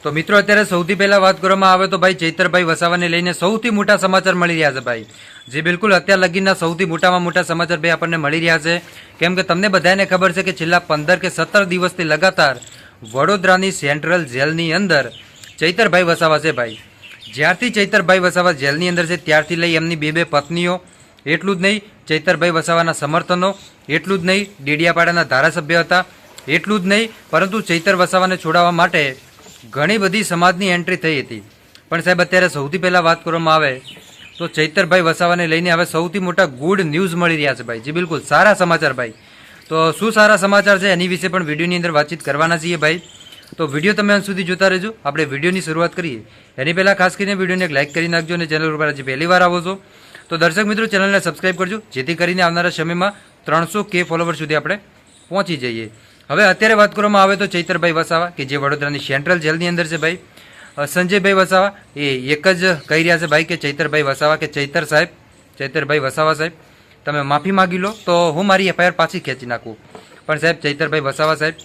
તો મિત્રો અત્યારે સૌથી પહેલા વાત કરવામાં આવે તો ભાઈ ચૈતરભાઈ વસાવાને લઈને સૌથી મોટા સમાચાર મળી રહ્યા છે ભાઈ, જે બિલકુલ અત્યાર લગીના સૌથી મોટામાં મોટા સમાચાર ભાઈ આપણને મળી રહ્યા છે. કેમ કે તમને બધાને ખબર છે કે છેલ્લા 15 કે 17 દિવસથી લગાતાર વડોદરાની સેન્ટ્રલ જેલની અંદર ચૈતરભાઈ વસાવા છે ભાઈ. જ્યારથી ચૈતરભાઈ વસાવા જેલની અંદર છે ત્યારથી લઈ એમની બે પત્નીઓ, એટલું જ નહીં ચૈતરભાઈ વસાવાના સમર્થનો, એટલું જ નહીં ડેડિયાપાડાના ધારાસભ્ય હતા, એટલું જ નહીં પરંતુ ચૈતર વસાવાને છોડાવવા માટે ઘણી બધી સમાજની એન્ટ્રી થઈ હતી. પણ સાહેબ અત્યારે સૌથી પહેલાં વાત કરવામાં આવે તો ચૈતરભાઈ વસાવાને લઈને હવે સૌથી મોટા ગુડ ન્યૂઝ મળી રહ્યા છે ભાઈ, જે બિલકુલ સારા સમાચાર ભાઈ. તો શું સારા સમાચાર છે એની વિશે પણ વિડીયોની અંદર વાતચીત કરવાના છીએ ભાઈ. તો વિડીયો તમે અંત સુધી જોતા રહેજો. આપણે વિડીયોની શરૂઆત કરીએ એની પહેલાં ખાસ કરીને વિડીયોને એક લાઇક કરી નાખજો અને ચેનલ ઉપર હજી પહેલી વાર આવો છો તો દર્શક મિત્રો ચેનલને સબસ્ક્રાઈબ કરજો, જેથી કરીને આવનારા સમયમાં 300K ફોલોવર સુધી આપણે પહોંચી જઈએ. હવે અત્યારે વાત કરવામાં આવે તો ચૈતરભાઈ વસાવા કે જે વડોદરાની સેન્ટ્રલ જેલની અંદર છે ભાઈ, સંજયભાઈ વસાવા એ એક જ કહી રહ્યા છે ભાઈ કે ચૈતરભાઈ વસાવા કે ચૈતરભાઈ વસાવા સાહેબ તમે માફી માગી લો તો હું મારી FIR પાછી ખેંચી નાખું. પણ સાહેબ ચૈતરભાઈ વસાવા સાહેબ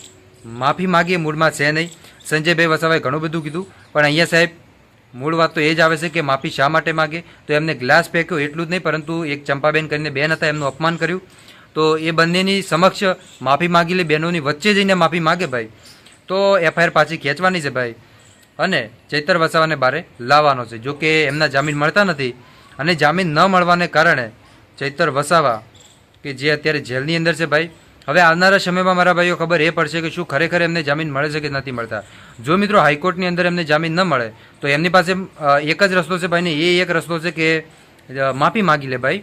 માફી માગીએ મૂળમાં છે નહીં. સંજયભાઈ વસાવાએ ઘણું બધું કીધું પણ અહીંયા સાહેબ મૂળ વાત તો એ જ આવે છે કે માફી શા માટે માગે, તો એમને ગ્લાસ ફેંક્યો એટલું જ નહીં પરંતુ એક ચંપાબેન કરીને બેન હતા એમનું અપમાન કર્યું. તો એ બંનેની સમક્ષ માફી માગી લે, બહેનોની વચ્ચે જઈને માફી માગે ભાઈ તો FIR પાછી ખેંચવાની છે ભાઈ અને ચૈતર વસાવાને બારે લાવવાનો છે. જો કે એમના જામીન મળતા નથી અને જામીન ન મળવાને કારણે ચૈતર વસાવા કે જે અત્યારે જેલની અંદર છે ભાઈ, હવે આવનારા સમયમાં મારા ભાઈઓ ખબર એ પડશે કે શું ખરેખર એમને જામીન મળે છે કે નથી મળતા. જો મિત્રો હાઈકોર્ટની અંદર એમને જામીન ન મળે તો એમની પાસે એક જ રસ્તો છે ભાઈ ને એ એક રસ્તો છે કે માફી માગી લે ભાઈ.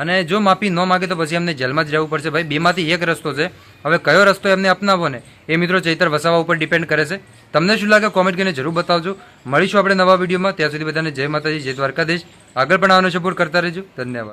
અને જો માફી ન માગે તો પછી એમને જેલમાં જ રહેવું પડશે ભાઈ. બેમાંથી એક રસ્તો છે. હવે કયો રસ્તો એમને અપનાવવો ને એ મિત્રો ચૈતર વસાવા ઉપર ડિપેન્ડ કરે છે. તમને શું લાગે કોમેન્ટ કરીને જરૂર બતાવજો. મળીશું આપણે નવા વિડીયોમાં. ત્યાં સુધી બધાને જય માતાજી, જય દ્વારકાધીશ. આગળ પણ આવવાનો સપોર્ટ કરતા રહેજો. ધન્યવાદ.